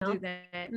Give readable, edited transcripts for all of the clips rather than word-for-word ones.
do that.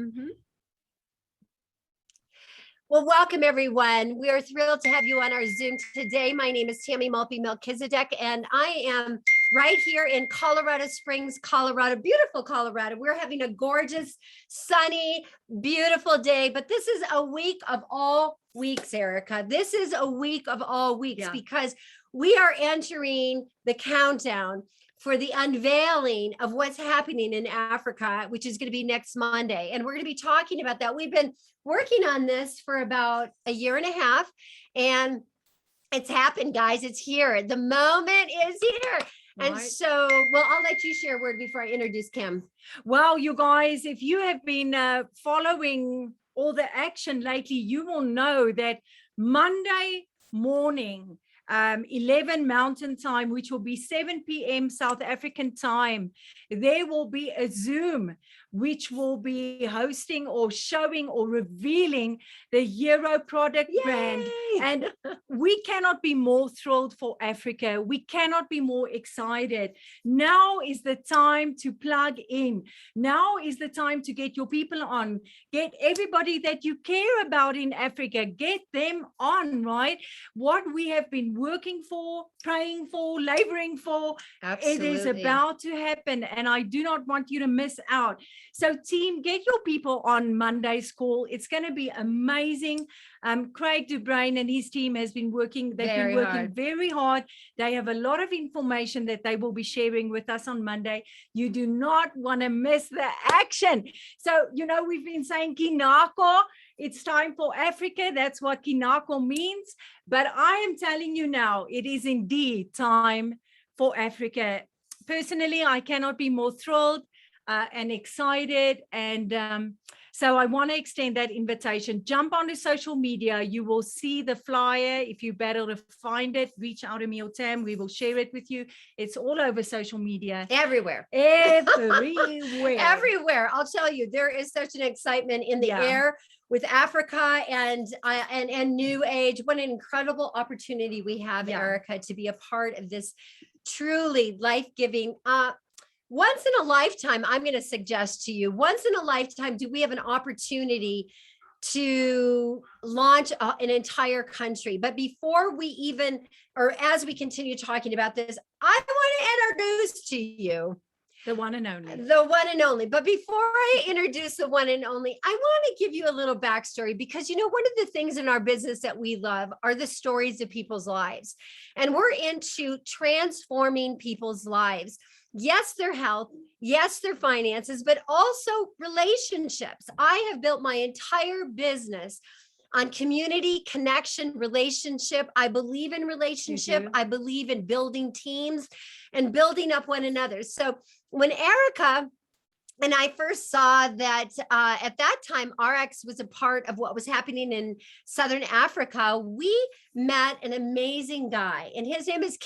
Well, welcome everyone. We are thrilled to have you on our Zoom today. My name is Tammy Maltby, and I am right here in Colorado Springs, Colorado, beautiful Colorado. We're having a gorgeous, sunny, beautiful day, but this is a week of all weeks, Erika. This is a week of all weeks because we are entering the countdown for the unveiling of what's happening in Africa, which is going to be next Monday. And we're going to be talking about that. We've been working on this for about a year and a half, and it's happened, guys. It's here. The moment is here. Right. And so, well, I'll let you share a word before I introduce Kim. Well, you guys, if you have been following all the action lately, you will know that Monday morning, 11 Mountain Time, which will be 7 p.m. South African time, there will be a Zoom which will be hosting or showing or revealing the hero product brand. And we cannot be more thrilled for Africa. We cannot be more excited. Now is the time to plug in. Now is the time to get your people on. Get everybody that you care about in Africa. Get them on, right? What we have been working for, praying for, laboring for, it is about to happen. And I do not want you to miss out. So team, get your people on Monday's call. It's going to be amazing. Craig Dubrain and his team has been working. They've been working very hard. They have a lot of information that they will be sharing with us on Monday. You do not want to miss the action. So, you know, we've been saying Kinako. It's time for Africa. That's what Kinako means. But I am telling you now, it is indeed time for Africa. Personally, I cannot be more thrilled and excited. And so I want to extend that invitation. Jump onto social media. You will see the flyer. If you battle to find it, reach out to me or Tam. We will share it with you. It's all over social media. Everywhere. Everywhere. I'll tell you, there is such an excitement in the air with Africa and New Age. What an incredible opportunity we have, Erika, to be a part of this truly life-giving once in a lifetime. I'm going to suggest to you, once in a lifetime, do we have an opportunity to launch an entire country. But before we even, or as we continue talking about this, I want to introduce to you the one and only. The one and only. But before I introduce the one and only, I want to give you a little backstory because, you know, one of the things in our business that we love are the stories of people's lives. And we're into transforming people's lives. Yes, their health, yes, their finances, but also relationships. I have built my entire business on community, connection, relationship. I believe in relationship. I believe in building teams and building up one another. So when Erika and I first saw that at that time, RX was a part of what was happening in Southern Africa, we met an amazing guy, and his name is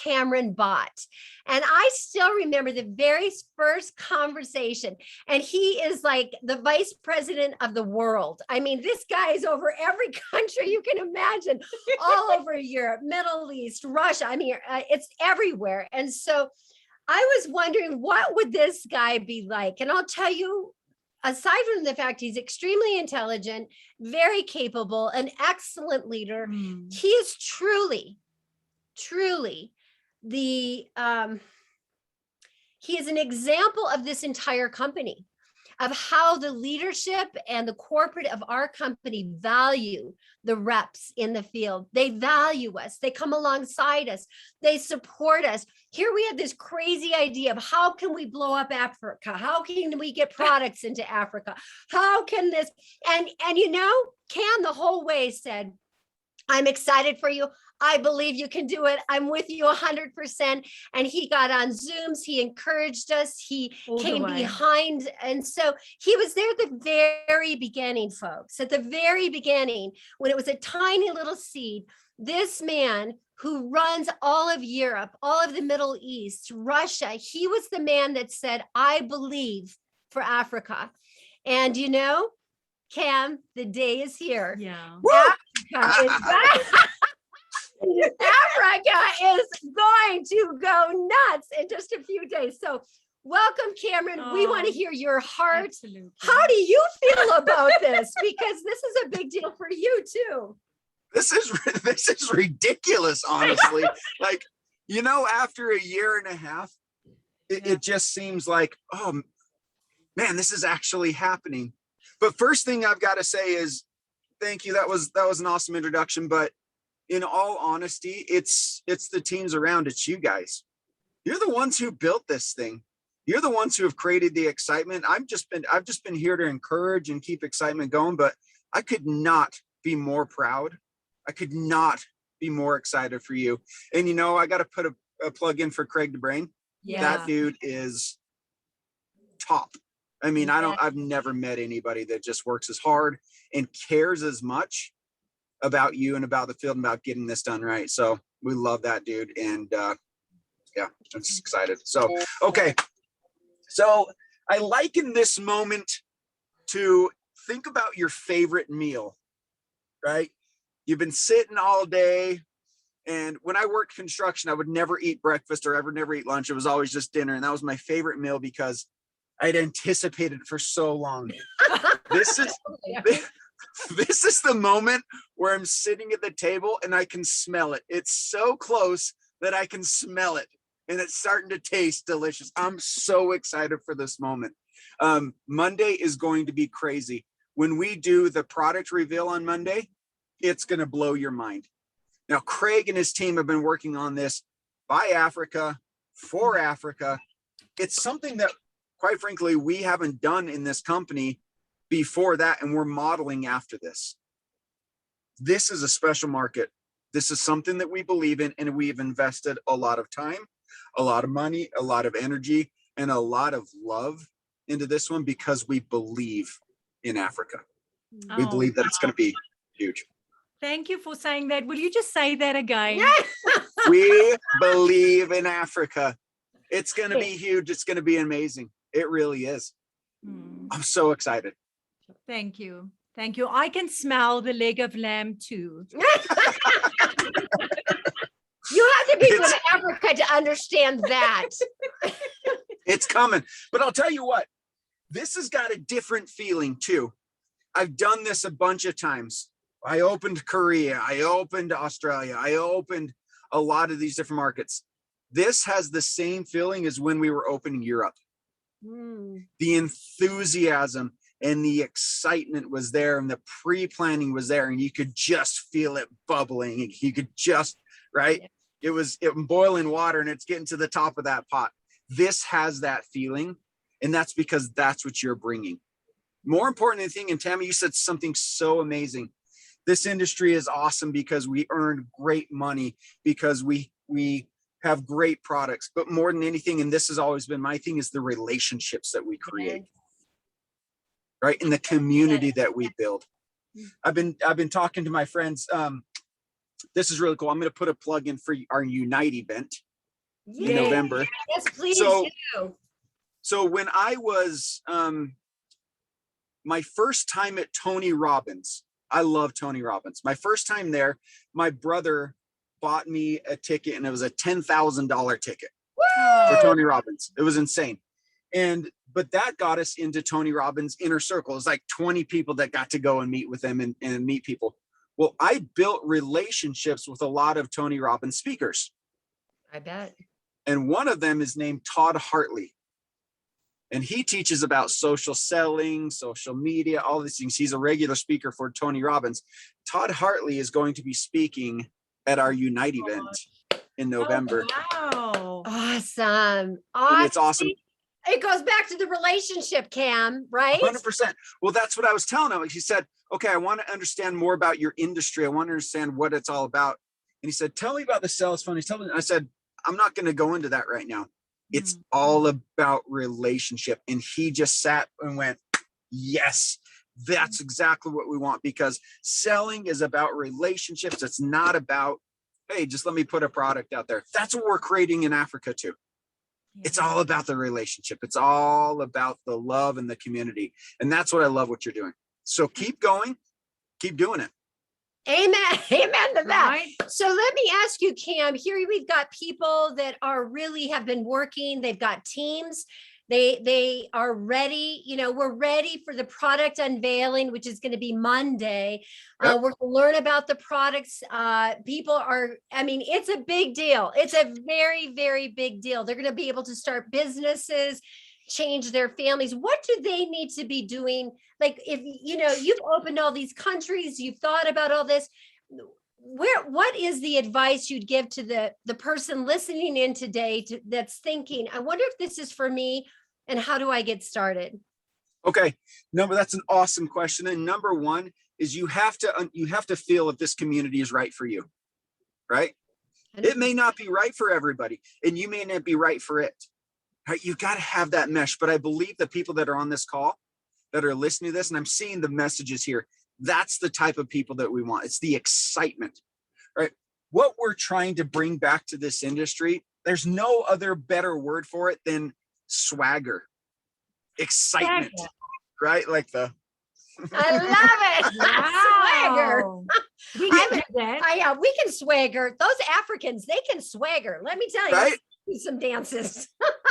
Bott. And I still remember the very first conversation, and he is like the vice president of the world. I mean, this guy is over every country you can imagine, all over Europe, Middle East, Russia. I mean, it's everywhere. And so I was wondering, what would this guy be like? And I'll tell you, aside from the fact he's extremely intelligent, very capable, an excellent leader, he is truly he is an example of this entire company, of how the leadership and the corporate of our company value the reps in the field. They value us. They come alongside us. They support us. Here we have this crazy idea of how can we blow up Africa? How can we get products into Africa? How can this? And you know, Cam the whole way said, I'm excited for you. I believe you can do it. I'm with you 100%. And he got on Zooms. He encouraged us. He came behind. And so he was there at the very beginning, folks, at the very beginning, when it was a tiny little seed. This man who runs all of Europe, all of the Middle East, Russia, he was the man that said, I believe for Africa. And you know, Cam, the day is here. Yeah. Africa is back. Africa is going to go nuts in just a few days. So Welcome, Cameron. We want to hear your heart. Absolutely. How do you feel about this? Because this is a big deal for you too. This is ridiculous, honestly. Like, after a year and a half, it just seems like, oh man, this is actually happening. But first thing I've got to say is thank you. That was an awesome introduction. But in all honesty, it's the teams around. It's you guys. You're the ones who built this thing. You're the ones who have created the excitement. I've just been here to encourage and keep excitement going, but I could not be more proud. I could not be more excited for you. And I got to put a plug in for Craig DeBrain. Yeah. That dude is top. I mean, I've never met anybody that just works as hard and cares as much about you and about the field and about getting this done right. So we love that dude. And yeah, I'm just excited. So, okay. So I liken this moment to think about your favorite meal, right? You've been sitting all day. And when I worked construction, I would never eat breakfast or never eat lunch. It was always just dinner. And that was my favorite meal because I'd anticipated it for so long. This is the moment where I'm sitting at the table and I can smell it. It's so close that I can smell it. And it's starting to taste delicious. I'm so excited for this moment. Monday is going to be crazy. When we do the product reveal on Monday, it's going to blow your mind. Now, Craig and his team have been working on this by Africa, for Africa. It's something that, quite frankly, we haven't done in this company before that, and we're modeling after this. This is a special market. This is something that we believe in, and we've invested a lot of time, a lot of money, a lot of energy, and a lot of love into this one because we believe in Africa. We believe that it's going to be huge. Thank you for saying that. Will you just say that again? We believe in Africa. It's going to be huge. It's going to be amazing. It really is. I'm so excited. Thank you. Thank you. I can smell the leg of lamb too. You have to be from Africa to understand that. It's coming. But I'll tell you what, this has got a different feeling too. I've done this a bunch of times. I opened Korea. I opened Australia. I opened a lot of these different markets. This has the same feeling as when we were opening Europe. The enthusiasm and the excitement was there, and the pre-planning was there, and you could just feel it bubbling. You could just, right? It was boiling water, and it's getting to the top of that pot. This has that feeling, and that's because that's what you're bringing. More important than anything, and Tammy, you said something so amazing. This industry is awesome because we earned great money, because we have great products, but more than anything, and this has always been my thing, is the relationships that we create, right? And the community that we build. I've been talking to my friends. This is really cool. I'm going to put a plug in for our Unite event in November. Yes, please do. So when I was my first time at Tony Robbins, I love Tony Robbins. My first time there, my brother bought me a ticket, and it was a $10,000 ticket for Tony Robbins. It was insane. But that got us into Tony Robbins' inner circle. It was like 20 people that got to go and meet with him and meet people. Well, I built relationships with a lot of Tony Robbins speakers. I bet. And one of them is named Todd Hartley. And he teaches about social selling, social media, all these things. He's a regular speaker for Tony Robbins. Todd Hartley is going to be speaking at our Unite event in November. Oh, wow. Awesome. It's awesome. It goes back to the relationship, Cam, right? 100%. Well, that's what I was telling him. He said, okay, I want to understand more about your industry. I want to understand what it's all about. And he said, tell me about the sales funnel. I said, I'm not going to go into that right now. It's all about relationship. And he just sat and went, yes, that's exactly what we want, because selling is about relationships. It's not about, hey, just let me put a product out there. That's what we're creating in Africa too. It's all about the relationship. It's all about the love and the community. And that's what I love what you're doing. So keep going, keep doing it. Amen. Amen to that. Right. So let me ask you, Cam, here we've got people that are really have been working. They've got teams. They are ready. You know, we're ready for the product unveiling, which is going to be Monday. Yep. We're going to learn about the products. People are, I mean, it's a big deal. It's a very, very big deal. They're going to be able to start businesses, change their families. What do they need to be doing? Like, if, you know, you've opened all these countries, you've thought about all this, what is the advice you'd give to the person listening in today that's thinking, I wonder if this is for me, and how do I get started? Okay, that's an awesome question. And number one is you have to feel if this community is right for you, right? It may not be right for everybody, and you may not be right for it. Right? You've got to have that mesh. But I believe the people that are on this call, that are listening to this, and I'm seeing the messages here, that's the type of people that we want. It's the excitement, right? What we're trying to bring back to this industry, there's no other better word for it than swagger, excitement, right? Like I love it. Swagger. Wow. We can do that. Yeah, we can swagger. Those Africans, they can swagger. Let me tell you, right? do some dances.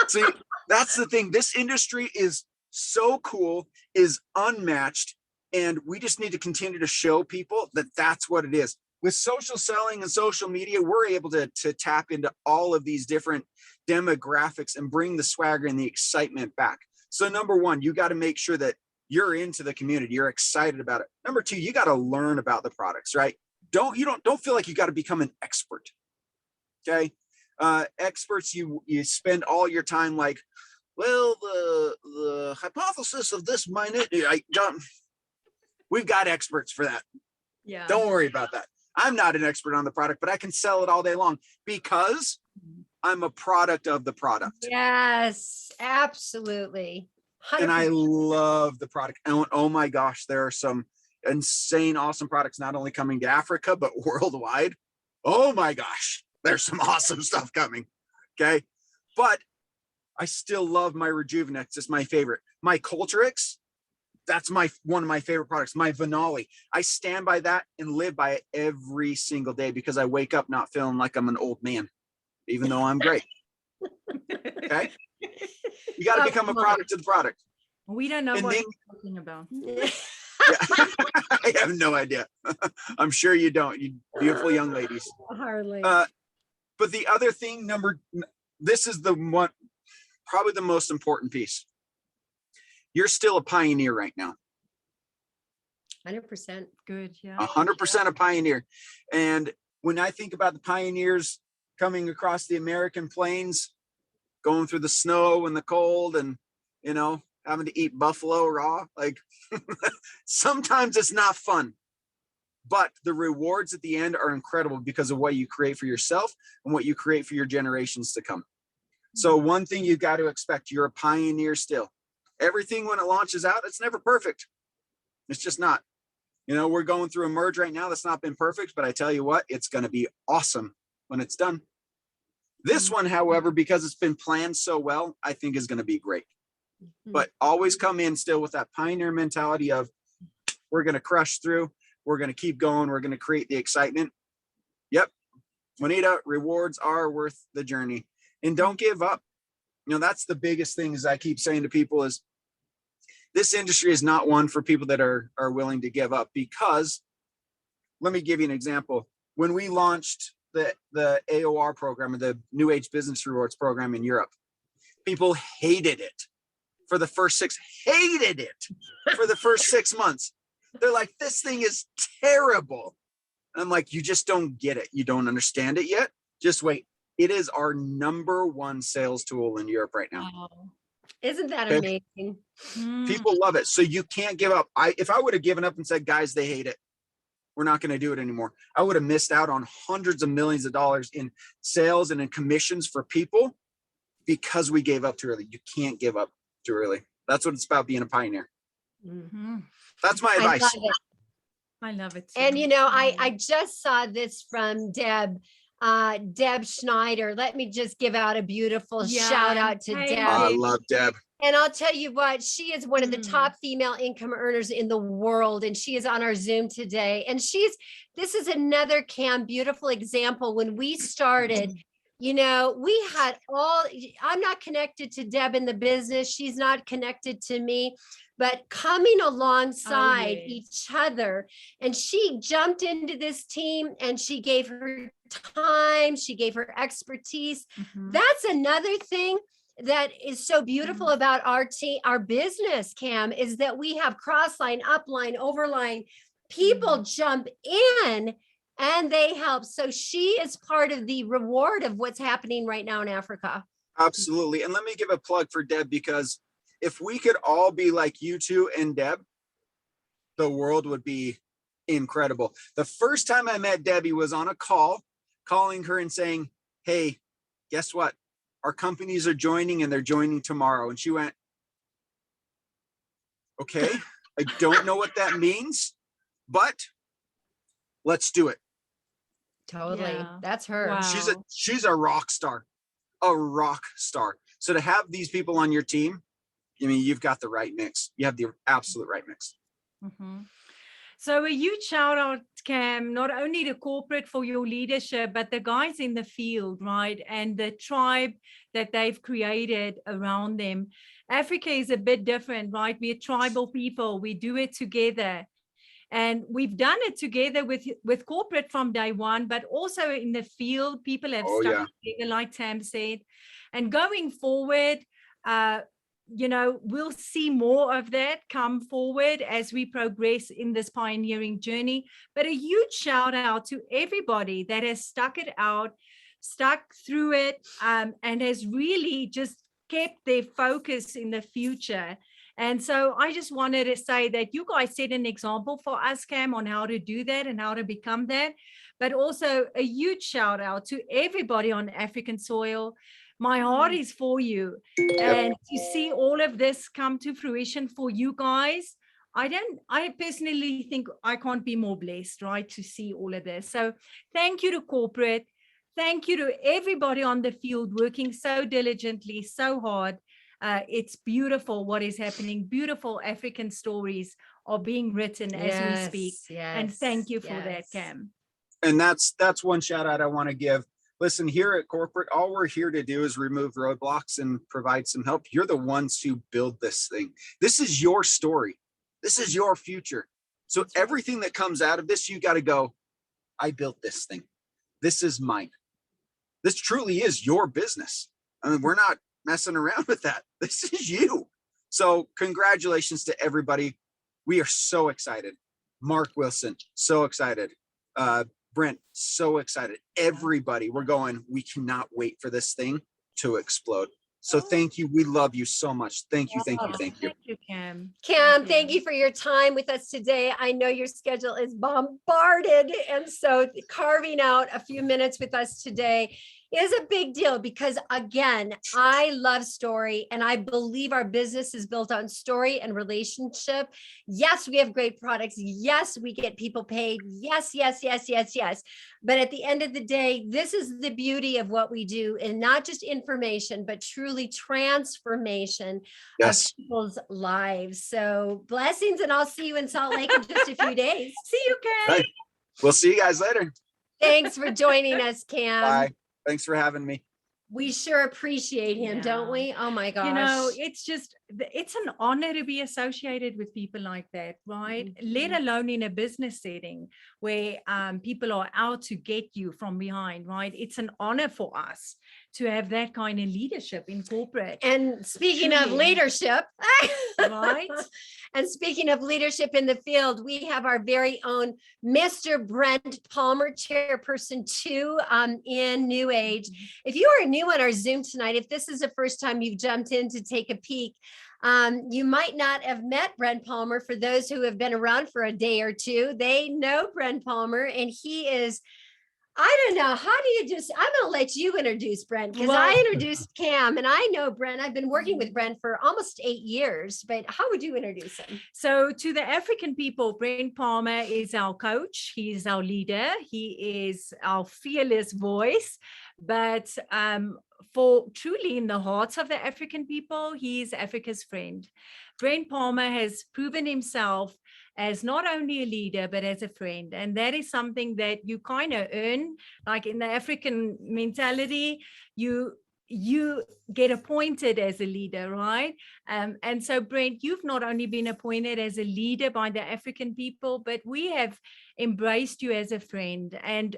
See, that's the thing. This industry is so cool, is unmatched. And we just need to continue to show people that that's what it is. With social selling and social media, we're able to tap into all of these different demographics and bring the swagger and the excitement back. So number one, you got to make sure that you're into the community, you're excited about it. Number two, you got to learn about the products, right? Don't feel like you got to become an expert. Okay. Experts, you spend all your time like, well, the hypothesis of this we've got experts for that. Yeah. Don't worry about that. I'm not an expert on the product, but I can sell it all day long because I'm a product of the product. Yes, absolutely. 100%. And I love the product. And oh my gosh, there are some insane, awesome products, not only coming to Africa, but worldwide. Oh my gosh, there's some awesome stuff coming. Okay. But I still love my Rejuvenex. It's my favorite. My Culturix, that's one of my favorite products. My Venali, I stand by that and live by it every single day because I wake up not feeling like I'm an old man, even though I'm great. Okay. You got to become a product of the product. We don't know And what then, you're talking about. yeah, I have no idea. I'm sure you don't, you beautiful young ladies. Hardly. But the other thing, this is the one, probably the most important piece. You're still a pioneer right now. 100%. Good. Yeah. 100% a pioneer. And when I think about the pioneers coming across the American plains, going through the snow and the cold and, you know, having to eat buffalo raw, like sometimes it's not fun, but the rewards at the end are incredible because of what you create for yourself and what you create for your generations to come. So one thing you've got to expect, you're a pioneer still. Everything when it launches out, it's never perfect. It's just not. You know, we're going through a merge right now that's not been perfect, but I tell you what, it's going to be awesome when it's done. This one, however, because it's been planned so well, I think is going to be great. But always come in still with that pioneer mentality of we're going to crush through. We're going to keep going. We're going to create the excitement. Yep. Juanita, rewards are worth the journey. And don't give up. You know, that's the biggest thing is I keep saying to people is this industry is not one for people that are willing to give up, because let me give you an example. When we launched the AOR program, the New Age Business Rewards program in Europe, people hated it for the first 6 months. They're like, this thing is terrible. And I'm like, you just don't get it. You don't understand it yet. Just wait. It is our #1 sales tool in Europe right now. Wow. Isn't that amazing? People love it. So you can't give up. If I would have given up and said, guys, they hate it, we're not going to do it anymore, I would have missed out on hundreds of millions of dollars in sales and in commissions for people because we gave up too early. You can't give up too early. That's what it's about, being a pioneer. That's my advice. I love it. And, you know, I just saw this from Deb Schneider. Let me just give out a beautiful shout out to Deb. I love Deb. And I'll tell you what, she is one of the top female income earners in the world. And she is on our Zoom today. And this is another beautiful example. When we started, You know, I'm not connected to Deb in the business. She's not connected to me, but coming alongside yes. each other. And she jumped into this team and she gave her time, she gave her expertise. Mhm. That's another thing that is so beautiful about our team, our business, Cam, is that we have crossline, upline, overline. People jump in and they help. So she is part of the reward of what's happening right now in Africa. Absolutely. And let me give a plug for Deb, because if we could all be like you two and Deb, the world would be incredible. The first time I met Debbie was on a call, calling her and saying, hey, guess what? Our companies are joining and they're joining tomorrow. And she went, okay, I don't know what that means, but let's do it. Totally. Yeah. That's her. Wow. She's a rock star, a rock star. So to have these people on your team, I mean, you've got the right mix. You have the absolute right mix. Mhm. So a huge shout out, Cam, not only the corporate for your leadership, but the guys in the field, right? And the tribe that they've created around them. Africa is a bit different, right? We're tribal people. We do it together. And we've done it together with corporate from day one, but also in the field, people have stuck together, like Tam said. And going forward, we'll see more of that come forward as we progress in this pioneering journey. But a huge shout out to everybody that has stuck it out, stuck through it, and has really just kept their focus in the future. And so I just wanted to say that you guys set an example for us, Cam, on how to do that and how to become that. But also a huge shout out to everybody on African soil. My heart is for you. And to see all of this come to fruition for you guys, I personally think I can't be more blessed, right, to see all of this. So thank you to corporate. Thank you to everybody on the field working so diligently, so hard. It's beautiful what is happening. Beautiful African stories are being written as we speak. And thank you for that, Cam. And that's one shout out I want to give. Listen, here at corporate, all we're here to do is remove roadblocks and provide some help. You're the ones who build this thing. This is your story. This is your future. So everything that comes out of this, you got to go, I built this thing. This is mine. This truly is your business. I mean, we're not messing around with that. This is you. So congratulations to everybody. We are so excited. Mark Wilson, so excited. Brent, so excited. Everybody, we're going, we cannot wait for this thing to explode. So thank you. We love you so much. Thank you, thank you, thank you. Thank you, Cam. Cam, thank you for your time with us today. I know your schedule is bombarded, and so carving out a few minutes with us today is a big deal because, again, I love story and I believe our business is built on story and relationship. Yes, we have great products. Yes, we get people paid. Yes, yes, yes, yes, yes. But at the end of the day, this is the beauty of what we do, and not just information, but truly transformation of people's lives. So blessings, and I'll see you in Salt Lake in just a few days. See you, Cam. Right. We'll see you guys later. Thanks for joining us, Cam. Bye. Thanks for having me. We sure appreciate him, don't we? Oh my gosh. You know, it's an honor to be associated with people like that, right? Let alone in a business setting where people are out to get you from behind, right? It's an honor for us to have that kind of leadership in corporate. And speaking of leadership, right? And speaking of leadership in the field, we have our very own Mr. Brent Palmer, Chairperson 2 in New Age. If you are new on our Zoom tonight, if this is the first time you've jumped in to take a peek, you might not have met Brent Palmer. For those who have been around for a day or two, they know Brent Palmer, and he is, I don't know. How do you I'm going to let you introduce Brent, because I introduced Cam, and I know Brent. I've been working with Brent for almost 8 years, but how would you introduce him? So to the African people, Brent Palmer is our coach. He is our leader. He is our fearless voice, but for truly in the hearts of the African people, he is Africa's friend. Brent Palmer has proven himself as not only a leader, but as a friend. And that is something that you kind of earn, like in the African mentality, you get appointed as a leader, right? And so, Brent, you've not only been appointed as a leader by the African people, but we have embraced you as a friend. And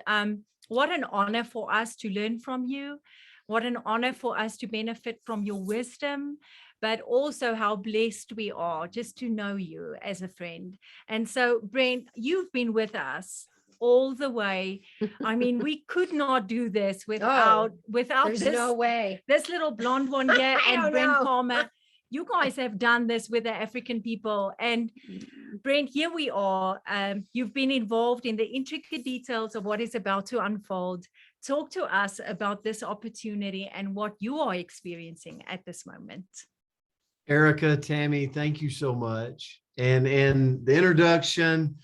what an honor for us to learn from you. What an honor for us to benefit from your wisdom, but also how blessed we are just to know you as a friend. And so, Brent, you've been with us all the way. I mean, we could not do this without There's this, no way. this little blonde one here I and don't Brent know. Palmer. You guys have done this with the African people. And Brent, here we are. You've been involved in the intricate details of what is about to unfold. Talk to us about this opportunity and what you are experiencing at this moment. Erika, Tammy, thank you so much. And the introduction,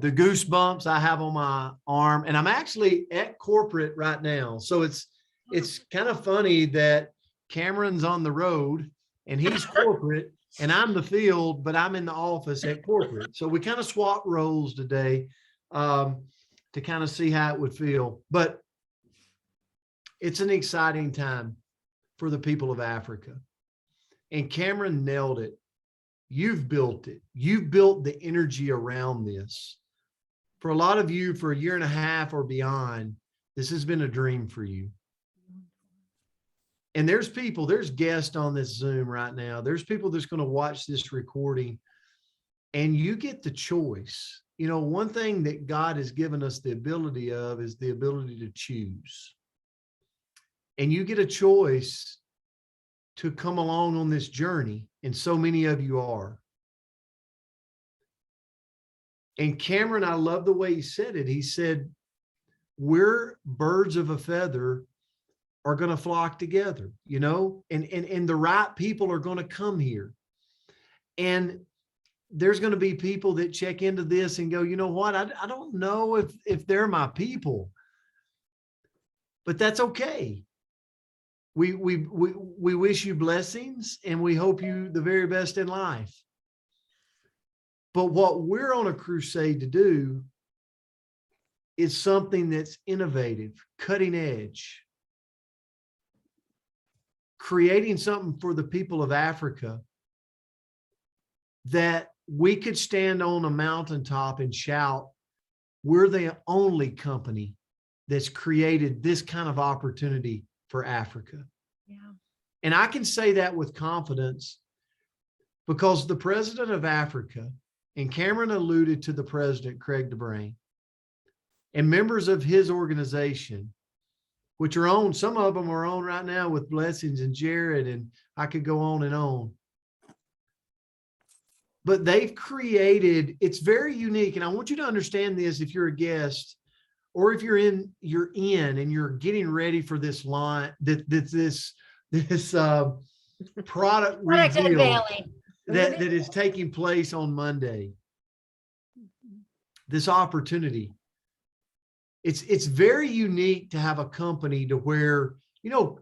the goosebumps I have on my arm, and I'm actually at corporate right now. So it's kind of funny that Cameron's on the road and he's corporate and I'm the field, but I'm in the office at corporate. So we kind of swap roles today to kind of see how it would feel. But it's an exciting time for the people of Africa. And Cameron nailed it. You've built it. You've built the energy around this. For a lot of you, for a year and a half or beyond, this has been a dream for you. And there's guests on this Zoom right now. There's people that's going to watch this recording, and you get the choice. You know, one thing that God has given us the ability of is the ability to choose. And you get a choice to come along on this journey, and so many of you are. And Cameron, I love the way he said it. He said, we're birds of a feather are going to flock together, you know, and the right people are going to come here. And there's going to be people that check into this and go, you know what? I don't know if they're my people, but that's okay. We wish you blessings and we hope you the very best in life. But what we're on a crusade to do is something that's innovative, cutting edge, creating something for the people of Africa that we could stand on a mountaintop and shout, we're the only company that's created this kind of opportunity for Africa. Yeah. And I can say that with confidence because the president of Africa, and Cameron alluded to the president, Craig DeBrain, and members of his organization, which are on, some of them are on right now with Blessings and Jared, and I could go on and on. But they've created, it's very unique. And I want you to understand this if you're a guest or if you're in and you're getting ready for this line, this product reveal unveiling that is taking place on Monday. This opportunity. It's very unique to have a company to where, you know,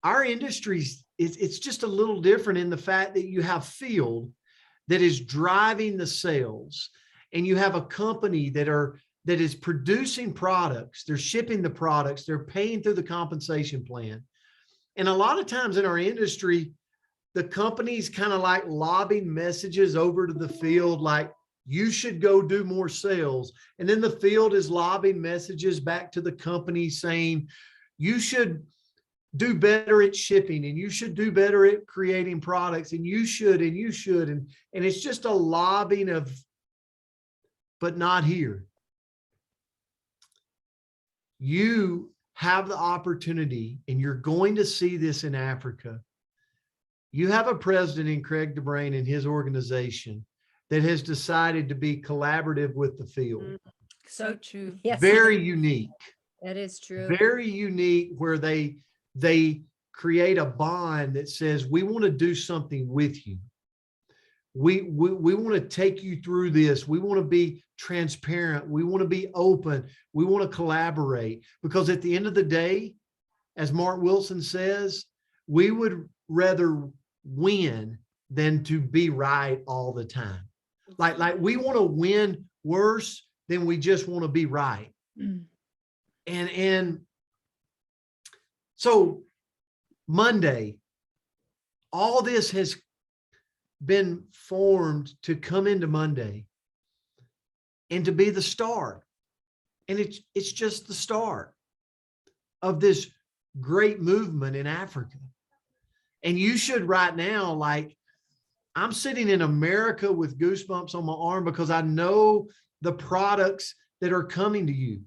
our industries, it's just a little different in the fact that you have field that is driving the sales, and you have a company that is producing products. They're shipping the products. They're paying through the compensation plan. And a lot of times in our industry, the company's kind of like lobbing messages over to the field, like, you should go do more sales. And then the field is lobbing messages back to the company saying, you should do better at shipping, and you should do better at creating products, and you should. And it's just a lobbying of, but not here. You have the opportunity, and you're going to see this in Africa. You have a president in Craig DeBrain and his organization that has decided to be collaborative with the field. So true. Yes. Very unique. That is true. Very unique, where they create a bond that says, we want to do something with you. We want to take you through this. We want to be transparent. We want to be open. We want to collaborate, because at the end of the day, as Mark Wilson says, we would rather win than to be right all the time. Like we want to win worse than we just want to be right. And so Monday, all this has been formed to come into Monday and to be the start. And it's just the start of this great movement in Africa. And you should right now, like, I'm sitting in America with goosebumps on my arm because I know the products that are coming to you.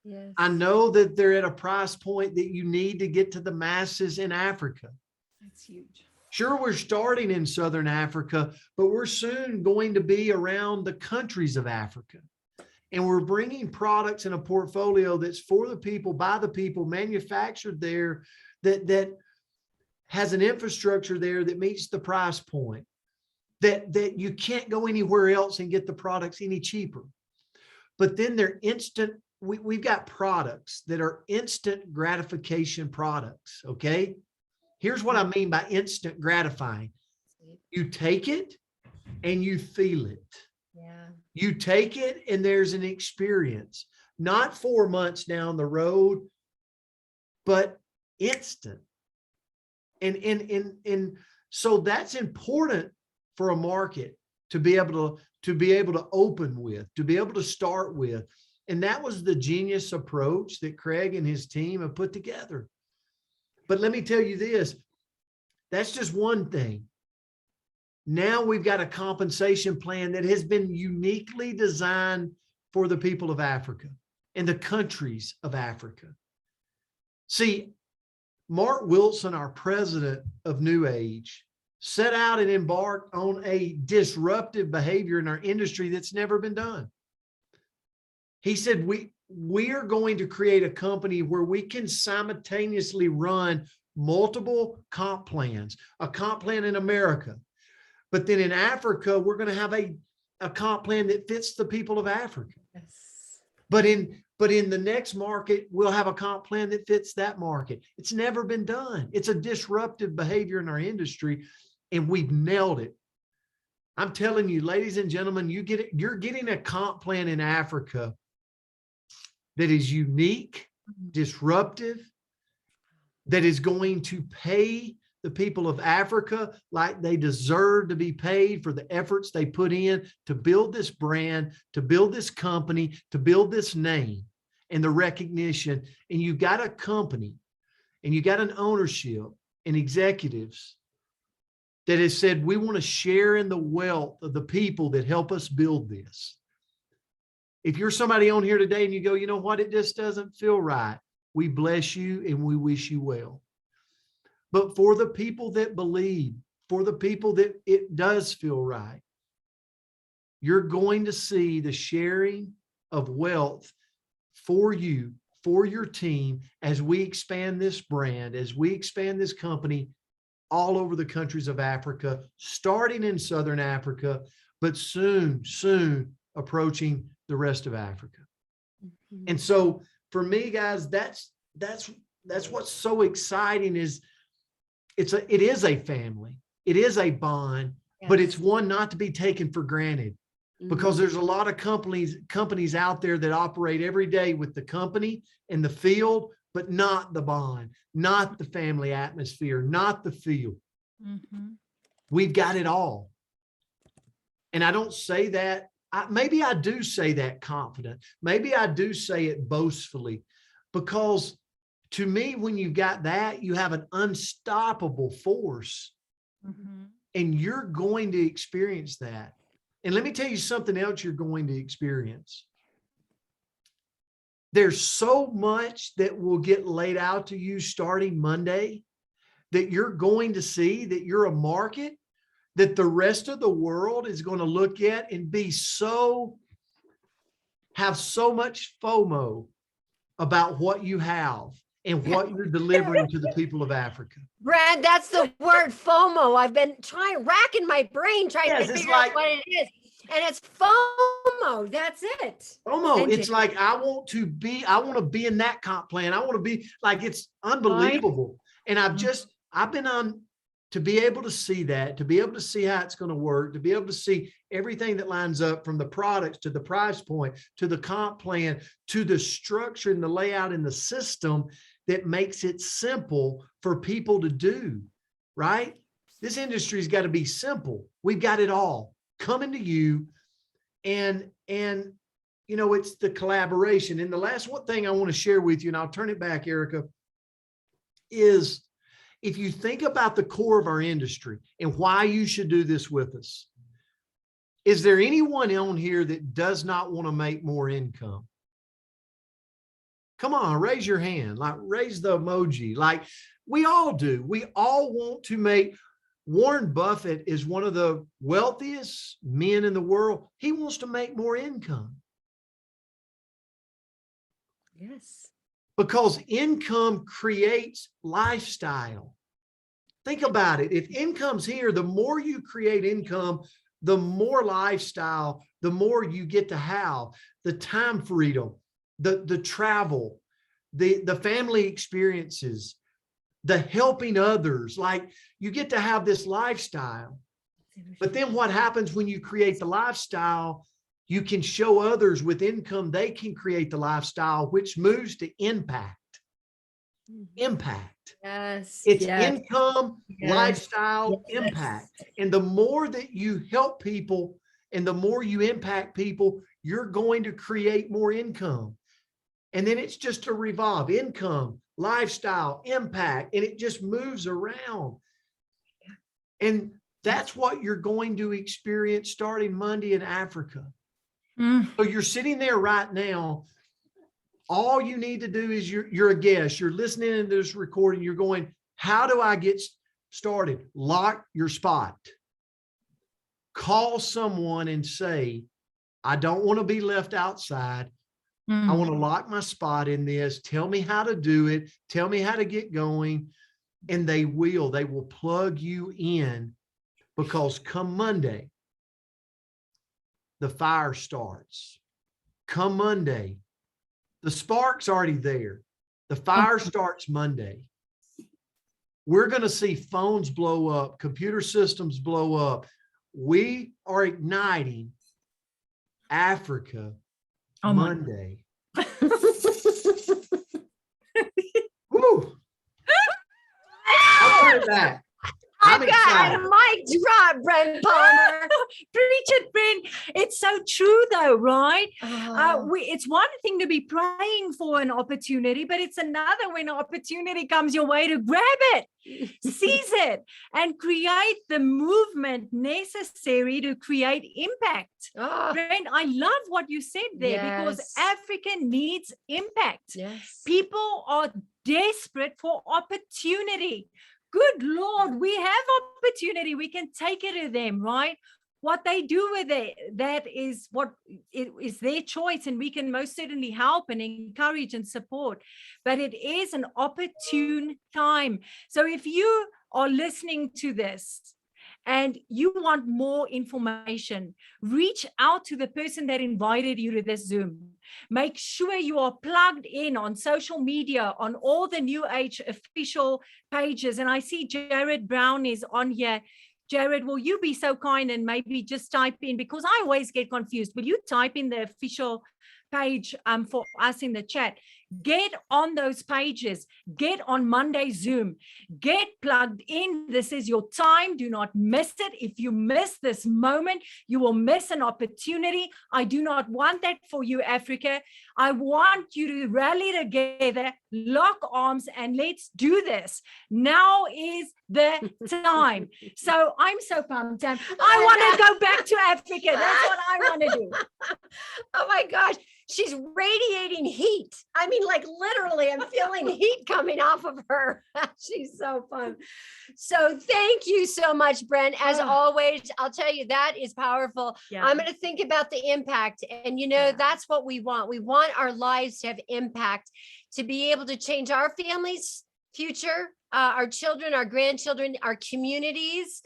Yes. I know that they're at a price point that you need to get to the masses in Africa. That's huge. Sure, we're starting in Southern Africa, but we're soon going to be around the countries of Africa. And we're bringing products in a portfolio that's for the people, by the people, manufactured there, that has an infrastructure there that meets the price point, that you can't go anywhere else and get the products any cheaper. But then they're instant. We've got products that are instant gratification products, okay? Here's what I mean by instant gratifying. You take it and you feel it. Yeah. You take it and there's an experience, not 4 months down the road, but instant. And so that's important for a market to be able to open with, to be able to start with. And that was the genius approach that Craig and his team have put together. But let me tell you this, that's just one thing. Now we've got a compensation plan that has been uniquely designed for the people of Africa and the countries of Africa. See, Mark Wilson, our president of New Age, set out and embarked on a disruptive behavior in our industry that's never been done. He said, we are going to create a company where we can simultaneously run multiple comp plans, a comp plan in America. But then in Africa, we're going to have a comp plan that fits the people of Africa. Yes. But in the next market, we'll have a comp plan that fits that market. It's never been done. It's a disruptive behavior in our industry, and we've nailed it. I'm telling you, ladies and gentlemen, you're getting a comp plan in Africa that is unique, disruptive, that is going to pay the people of Africa like they deserve to be paid for the efforts they put in to build this brand, to build this company, to build this name and the recognition. And you've got a company and you got an ownership and executives that has said, we want to share in the wealth of the people that help us build this. If you're somebody on here today and you go, you know what, it just doesn't feel right, we bless you and we wish you well. But for the people that believe, for the people that it does feel right, you're going to see the sharing of wealth for you, for your team, as we expand this brand, as we expand this company all over the countries of Africa, starting in Southern Africa, but soon approaching the rest of Africa. Mm-hmm. And so for me, guys, that's what's so exciting is it is a family, it is a bond, yes, but it's one not to be taken for granted, because there's a lot of companies out there that operate every day with the company and the field, but not the bond, not the family atmosphere, not the field. Mm-hmm. We've got it all. And I don't say that, maybe I do say that confident. Maybe I do say it boastfully, because to me, when you've got that, you have an unstoppable force, mm-hmm, and you're going to experience that. And let me tell you something else you're going to experience. There's so much that will get laid out to you starting Monday that you're going to see that you're a market that the rest of the world is going to look at and have so much FOMO about what you have and what you're delivering to the people of Africa. Brent, that's the word FOMO. I've been racking my brain trying to figure out what it is. And it's FOMO. That's it. FOMO. It's like, I want to be in that comp plan. I want to be like, it's unbelievable. And I've been on to be able to see that, to be able to see how it's going to work, to be able to see everything that lines up from the products to the price point, to the comp plan, to the structure and the layout and the system that makes it simple for people to do, right? This industry's got to be simple. We've got it all coming to you. And you know, it's the collaboration. And the last one thing I want to share with you, and I'll turn it back, Erika, is if you think about the core of our industry and why you should do this with us, is there anyone on here that does not want to make more income? Come on, raise your hand, like raise the emoji. Like we all do. We all want to make. Warren Buffett is one of the wealthiest men in the world. He wants to make more income. Yes. Because income creates lifestyle. Think about it. If income's here, the more you create income, the more lifestyle, the more you get to have, the time freedom, the travel, the family experiences, the helping others. Like you get to have this lifestyle. But then what happens when you create the lifestyle? You can show others with income, they can create the lifestyle, which moves to impact. Impact. Yes. It's yes. income, Yes. lifestyle, Yes. impact. And the more that you help people and the more you impact people, you're going to create more income. And then it's just a revolve, income, lifestyle, impact, and it just moves around. And that's what you're going to experience starting Monday in Africa. So you're sitting there right now. All you need to do is you're a guest. You're listening to this recording. You're going, how do I get started? Lock your spot. Call someone and say, I don't want to be left outside. I want to lock my spot in this. Tell me how to do it. Tell me how to get going. And they will plug you in, because come Monday, the fire starts. Come Monday, the spark's already there. The fire starts Monday. We're going to see phones blow up, computer systems blow up. We are igniting Africa Monday. Woo. I'll turn it back. I'm I've got a excited. mic drop, Brent Palmer. Preach it, Brent. It's so true, though, right? Oh. It's one thing to be praying for an opportunity, but it's another when an opportunity comes your way to grab it, seize it, and create the movement necessary to create impact. Oh, Brent, I love what you said there, because Yes. Africa needs impact. yes. People are desperate for opportunity. Good Lord, we have opportunity. We can take it to them, right? What they do with it, that is what it is their choice, and we can most certainly help and encourage and support. But it is an opportune time. So if you are listening to this and you want more information, reach out to the person that invited you to this Zoom. Make sure you are plugged in on social media, on all the New Age official pages. And I see Jared Brown is on here. Jared, will you be so kind and maybe just type in, because I always get confused. Will you type in the official page for us in the chat? Get on those pages. Get on Monday Zoom. Get plugged in. This is your time. Do not miss it. If you miss this moment, you will miss an opportunity. I do not want that for you, Africa. I want you to rally together, lock arms, and let's do this. Now is the time. So I'm so pumped. Tam. I want to go back to Africa. That's what I want to do. Oh my gosh. She's radiating heat. I mean, like literally, I'm feeling heat coming off of her. She's so fun. So thank you so much, Brent. As always, I'll tell you, that is powerful. Yeah. I'm going to think about the impact. And you know, that's what we want. We want our lives to have impact, to be able to change our family's future, our children, our grandchildren, our communities.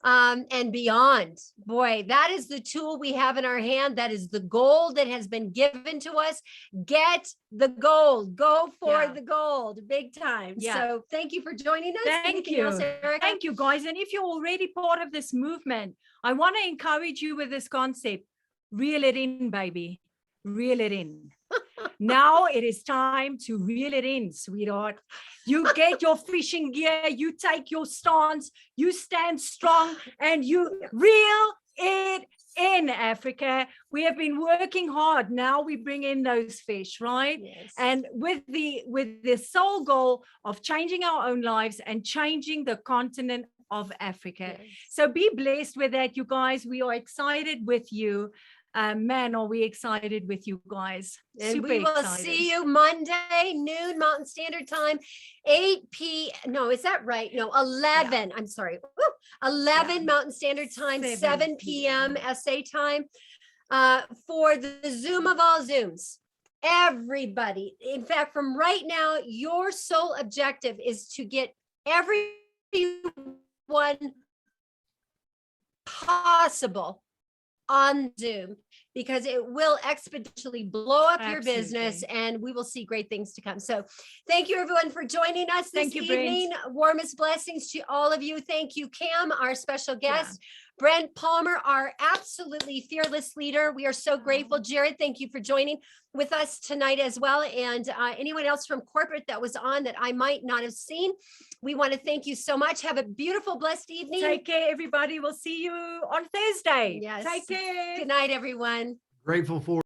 and beyond. Boy, that is the tool we have in our hand. That is the gold that has been given to us. Get the gold. Go for the gold, big time. Yeah. So thank you for joining us. Thank Anything you. else, Erika? Thank you, guys. And if you're already part of this movement, I want to encourage you with this concept. Reel it in, baby. Reel it in. Now it is time to reel it in, sweetheart. You get your fishing gear, you take your stance, you stand strong, and you reel it in, Africa. We have been working hard. Now we bring in those fish, right? Yes. And with the sole goal of changing our own lives and changing the continent of Africa. Yes. So be blessed with that, you guys. We are excited with you. Man, are we excited with you guys. And Super we will excited. see you Monday, noon Mountain Standard Time, 8 p.m. No, is that right? No, 11. I'm sorry. Woo, 11 Mountain Standard Time, 7 p.m. SA time for the Zoom of all Zooms. Everybody. In fact, from right now, your sole objective is to get everyone possible on Zoom, because it will exponentially blow up your business, and we will see great things to come. So thank you everyone for joining us this Thank you, Brent. evening. Warmest blessings to all of you. Thank you, Cam, our special guest. Brent Palmer, our absolutely fearless leader. We are so grateful. Jared, thank you for joining with us tonight as well. And anyone else from corporate that was on that I might not have seen, we want to thank you so much. Have a beautiful, blessed evening. Take care, everybody. We'll see you on Thursday. Yes. Take care. Good night, everyone. Grateful for